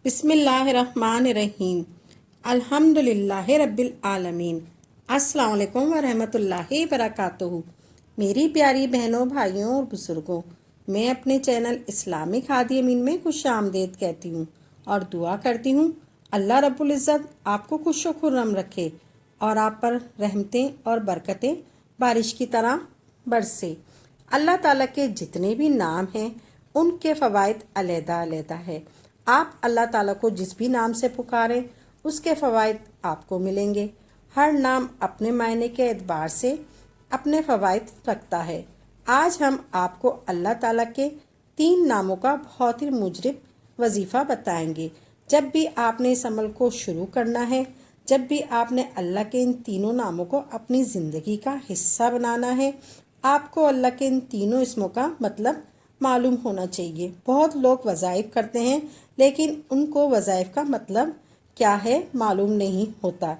بسم اللہ الرحمن الرحیم الحمدللہ رب العالمین۔ السلام علیکم ورحمۃ اللہ وبرکاتہ۔ میری پیاری بہنوں، بھائیوں اور بزرگوں، میں اپنے چینل اسلامک ہادی امین میں خوش آمدید کہتی ہوں اور دعا کرتی ہوں اللہ رب العزت آپ کو خوش و خرم رکھے اور آپ پر رحمتیں اور برکتیں بارش کی طرح برسے۔ اللہ تعالیٰ کے جتنے بھی نام ہیں ان کے فوائد علیحدہ علیحدہ ہے۔ آپ اللہ تعالیٰ کو جس بھی نام سے پکاریں اس کے فوائد آپ کو ملیں گے۔ ہر نام اپنے معنی کے اعتبار سے اپنے فوائد رکھتا ہے۔ آج ہم آپ کو اللہ تعالیٰ کے 3 ناموں کا بہت ہی مجرب وظیفہ بتائیں گے۔ جب بھی آپ نے اس عمل کو شروع کرنا ہے، جب بھی آپ نے اللہ کے ان تینوں ناموں کو اپنی زندگی کا حصہ بنانا ہے، آپ کو اللہ کے ان تینوں اسموں کا مطلب معلوم ہونا چاہیے۔ بہت لوگ وظائف کرتے ہیں لیکن ان کو وظائف کا مطلب کیا ہے معلوم نہیں ہوتا۔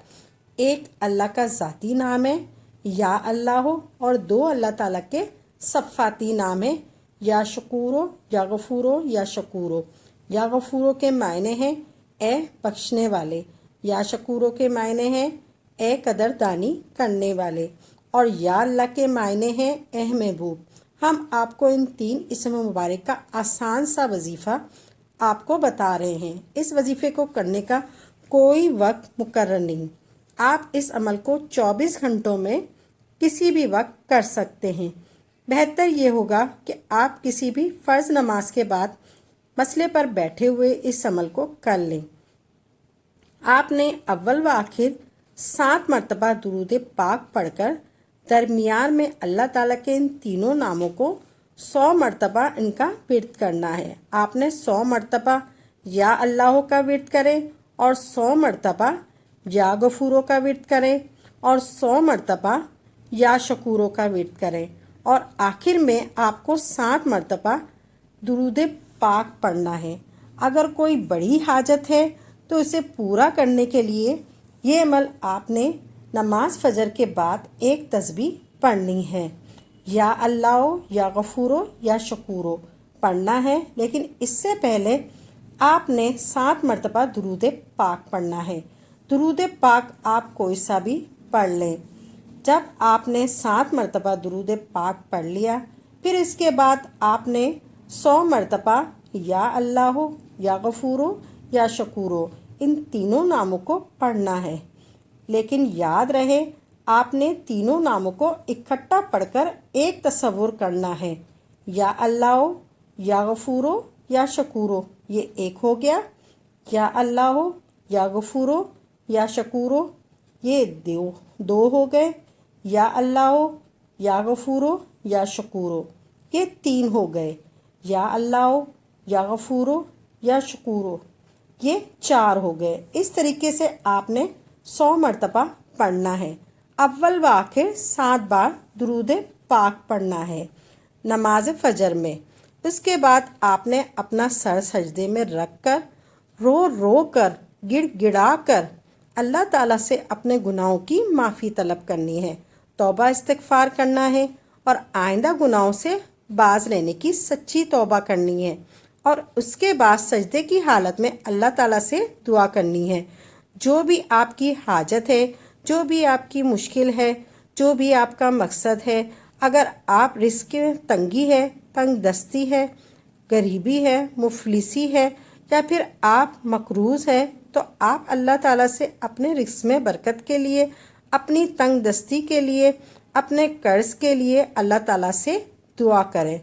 ایک اللہ کا ذاتی نام ہے یا اللہ ہو، اور 2 اللہ تعالیٰ کے صفاتی نام ہیں یا شکورو یا غفورو یا شکورو۔ یا غفورو کے معنی ہیں اے بخشنے والے، یا شکورو کے معنی ہیں اے قدردانی کرنے والے، اور یا اللہ کے معنی ہیں اے محبوب۔ ہم آپ کو ان 3 اسم مبارک کا آسان سا وظیفہ آپ کو بتا رہے ہیں۔ اس وظیفے کو کرنے کا کوئی وقت مقرر نہیں، آپ اس عمل کو 24 گھنٹوں میں کسی بھی وقت کر سکتے ہیں۔ بہتر یہ ہوگا کہ آپ کسی بھی فرض نماز کے بعد مسئلے پر بیٹھے ہوئے اس عمل کو کر لیں۔ آپ نے اول و آخر 7 مرتبہ درود پاک پڑھ کر درمیان میں اللہ تعالیٰ کے ان تینوں ناموں کو 100 مرتبہ ان کا ورد کرنا ہے۔ آپ نے 100 مرتبہ یا اللہ کا ورد کریں اور 100 مرتبہ یا غفوروں کا ورد کریں اور 100 مرتبہ یا شکوروں کا ورد کریں، اور آخر میں آپ کو 7 مرتبہ درود پاک پڑھنا ہے۔ اگر کوئی بڑی حاجت ہے تو اسے پورا کرنے کے لیے یہ عمل آپ نے نماز فجر کے بعد ایک تسبیح پڑھنی ہے۔ یا اللہ یا غفورو یا شکورو پڑھنا ہے، لیکن اس سے پہلے آپ نے 7 مرتبہ درود پاک پڑھنا ہے۔ درود پاک آپ کوئی سا بھی پڑھ لیں۔ جب آپ نے 7 مرتبہ درود پاک پڑھ لیا، پھر اس کے بعد آپ نے 100 مرتبہ یا اللہ یا غفورو یا شکورو ان تینوں ناموں کو پڑھنا ہے۔ لیکن یاد رہے آپ نے تینوں ناموں کو اکٹھا پڑھ کر ایک تصور کرنا ہے۔ یا اللہ یا غفورو یا شکورو یہ ایک ہو گیا، یا اللہ یا غفورو یا شکورو یہ 2 ہو گئے، یا اللہ یا غفورو یا شکورو یہ 3 ہو گئے، یا اللہ یا غفورو یا شکورو یہ 4 ہو گئے۔ اس طریقے سے آپ نے 100 مرتبہ پڑھنا ہے۔ اول و آخر 7 بار درود پاک پڑھنا ہے نماز فجر میں۔ اس کے بعد آپ نے اپنا سر سجدے میں رکھ کر رو رو کر گڑ گڑا کر اللہ تعالیٰ سے اپنے گناہوں کی معافی طلب کرنی ہے، توبہ استغفار کرنا ہے، اور آئندہ گناہوں سے باز رہنے کی سچی توبہ کرنی ہے، اور اس کے بعد سجدے کی حالت میں اللہ تعالیٰ سے دعا کرنی ہے۔ جو بھی آپ کی حاجت ہے، جو بھی آپ کی مشکل ہے، جو بھی آپ کا مقصد ہے، اگر آپ رزق میں تنگی ہے، تنگ دستی ہے، غریبی ہے، مفلسی ہے، یا پھر آپ مقروض ہے، تو آپ اللہ تعالیٰ سے اپنے رزق میں برکت کے لیے، اپنی تنگ دستی کے لیے، اپنے قرض کے لیے اللہ تعالیٰ سے دعا کریں۔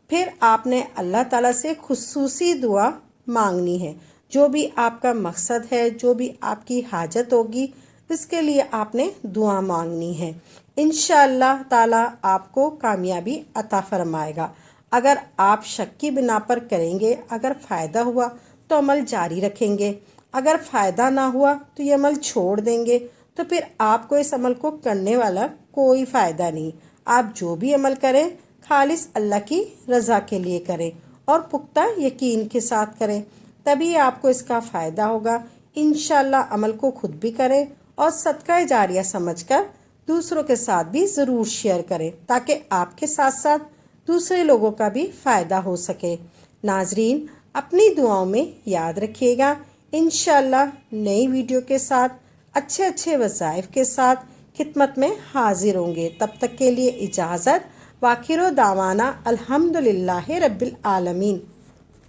پھر آپ نے اللہ تعالیٰ سے خصوصی دعا مانگنی ہے۔ جو بھی آپ کا مقصد ہے، جو بھی آپ کی حاجت ہوگی، اس کے لیے آپ نے دعا مانگنی ہے۔ انشاءاللہ تعالیٰ آپ کو کامیابی عطا فرمائے گا۔ اگر آپ شک کی بنا پر کریں گے، اگر فائدہ ہوا تو عمل جاری رکھیں گے، اگر فائدہ نہ ہوا تو یہ عمل چھوڑ دیں گے، تو پھر آپ کو اس عمل کو کرنے والا کوئی فائدہ نہیں۔ آپ جو بھی عمل کریں خالص اللہ کی رضا کے لیے کریں اور پختہ یقین کے ساتھ کریں، تبھی آپ کو اس کا فائدہ ہوگا۔ انشاءاللہ عمل کو خود بھی کریں اور صدقہ جاریہ سمجھ کر دوسروں کے ساتھ بھی ضرور شیئر کریں، تاکہ آپ کے ساتھ ساتھ دوسرے لوگوں کا بھی فائدہ ہو سکے۔ ناظرین، اپنی دعاؤں میں یاد رکھیے گا۔ انشاءاللہ نئی ویڈیو کے ساتھ اچھے اچھے وظائف کے ساتھ خدمت میں حاضر ہوں گے۔ تب تک کے لیے اجازت۔ وآخر دعوانا الحمدللہ رب العالمین۔